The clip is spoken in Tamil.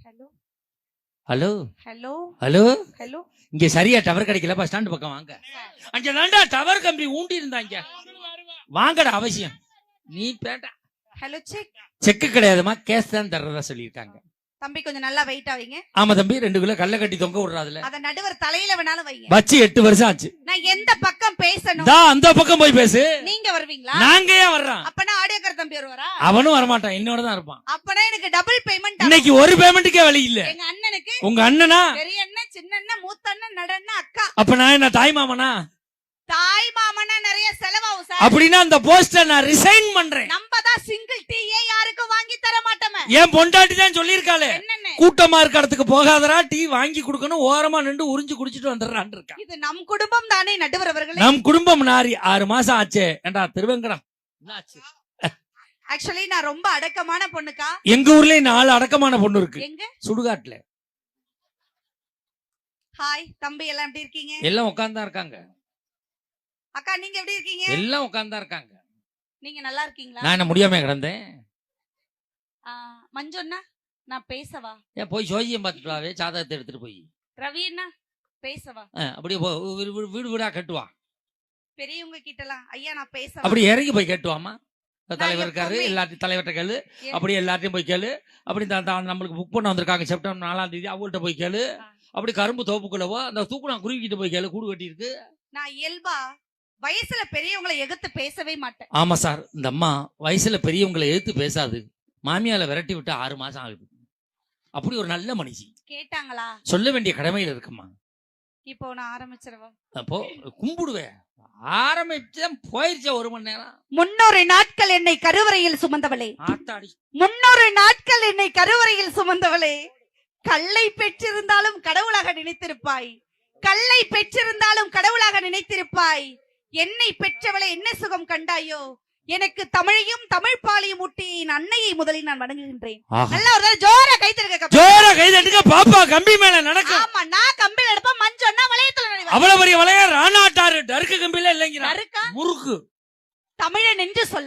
Hello hello hello hello hello. இங்க சரியா டவர் கிடைக்கல, பஸ் ஸ்டாண்ட் பக்கம் வாங்க. அங்க தாண்டா டவர் கம்பி ஊண்டி இருந்தாங்க, வாங்கடா அவசியம். நீ பேட்டா ஹலோ செக். செக்கு கிடையாதுமா, கேஸ் தான் தர்றதா சொல்லியிருக்காங்க. தம்பி கொஞ்சம் நல்லா வெயிட் ஆவீங்க. ஆமா தம்பி, 2 கிலோ கல்ல கட்டி தொங்க விடுறாதுல அத நடுவர் தலையில வேணாலும் வைங்க. வச்சு 8 வருஷம் ஆச்சு. நான் எந்த பக்கம் பேசணும்? அந்த பக்கம் போய் பேசு. நீங்க வருவீங்களா? நாங்க ஏன் வர்றோம்? அப்பனா ஆடியோக்கார தம்பி வருவாரா? அவனும் வரமாட்டான், என்னோட தான் இருப்பான். அப்பனா எனக்கு டபுள் பேமெண்ட். இன்னைக்கு ஒரு பேமெண்ட்டுக்கே வழி இல்ல. எங்க அண்ணனுக்கு, உங்க அண்ணனா? பெரிய அண்ணன், சின்ன அண்ணன், மூத்த அண்ணன், நடு அண்ணன், அக்கா. அப்ப நான் என்ன தாய் மாமனா? தாய் மாமனா நிறைய செலவாகும் சார். அப்படின்னா அந்த போஸ்டர் நான் ரிசைன் பண்றேன். நம்ம தான் சிங்கிள் டீயே யாருக்கும் வாங்கி தர மாட்டோமே. ஏன் பொண்டாட்டி தான் சொல்லிருக்காளே, என்னன்னு? கூட்டமா இருக்க இடத்துக்கு போகாதரா, டீ வாங்கி கொடுக்கணும், ஓரமா நின்று உறிஞ்சு குடிச்சிட்டு வந்துடுறான்னு இருக்கா. இது நம் குடும்பம் தானே நடுவர் அவர்களே. நம் குடும்பம் நாரி 6 மாசம் ஆச்சே. ஏண்டா திருவேங்கடம் என்னாச்சு? ஆக்சுவலி நான் ரொம்ப அடக்கமான பொண்ணுக்கா. எங்க ஊர்லயே 4 அடக்கமான பொண்ணு இருக்கு. எங்க? சுடுகாட்டுல. ஹாய் தம்பி, எல்லாம் எப்படி இருக்கீங்க? எல்லாம் உட்கார்ந்தா இருக்காங்க. அக்கா நீங்க எப்படி இருக்கீங்க? எல்லாம் உட்கார்ந்தா இருக்காங்க. நீங்க நல்லா இருக்கீங்களா? நான் என்ன முடியாம கிடந்தேன்? மஞ்சு அண்ணா நான் பேசவா? ஏன் போய் சோஜியம் பார்த்துட்டு சாதகத்தை எடுத்துட்டு போய். ரவி அண்ணா பேசவா? அப்படியே வீடு வீடா கட்டுவா. பெரியவங்க கிட்டலாம் ஐயா நான் பேசவா? அப்படி இறங்கி போய் கேட்டுவாமா. தலைவர் இருக்காரு, எல்லாத்தையும் தலைவர்கிட்ட கேளு. அப்படி எல்லாத்தையும் போய் கேளு. அப்படி நம்மளுக்கு புக் பண்ண வந்திருக்காங்க செப்டம்பர் 4ஆம் தேதி, அவங்கள்ட்ட போய் கேளு. அப்படி கரும்பு தோப்புக்குள்ளவோ அந்த தூக்குனா குருவிக்கிட்ட போய் கேளு, கூடு கட்டி இருக்கு. நான் இயல்பா வயசுல பெரியவங்களை எதிர்த்து பேசவே மாட்டேன். ஆமா சார், இந்த அம்மா வயசுல பெரியவங்களை எதிர்த்து பேசாது. மாமியால விரட்டி விட்டு 6 மாசம் ஆகுது. அப்படி ஒரு நல்ல மனுஷி. கேட்டாங்களா? சொல்ல வேண்டிய கடமையில இருக்குமா. இப்போ நான் ஆரம்பிச்சிருவா. அப்போ கும்பிடுவேன். ஆரம்பிச்சேன் போயிருச்ச 1 மணி நேரம். 300 நாட்கள் என்னை கருவறையில் சுமந்தவளே. ஆத்தாடி. 300 நாட்கள் என்னை கருவறையில் சுமந்தவளே. கல்லை பெற்றிருந்தாலும் கடவுளாக நினைத்திருப்பாய். கல்லை பெற்றிருந்தாலும் கடவுளாக நினைத்திருப்பாய். என்னை பெற்றவளை என்ன சுகம் கண்டாயோ. எனக்கு தமிழையும் தமிழ் பாலியும் ஊட்டி என் அன்னையை முதலில் நான் வணங்குகின்றேன். நல்லா ஒரு ஜோரா கை தட்டுங்க. ஜோரா கை தட்டுங்க பாப்பா. கம்பி மேல நடக்கும். ஆமா, நான் கம்பில எடுப்பேன். மஞ்சு அண்ணா வளையத்துல நடுவேன். அவ்வளவு பெரிய வளைய ராணாட்டாரு. டருக்கு கம்பில இல்லைங்க, முறுக்கு. முறுக்கு. தமிழன் என்று சொல்ல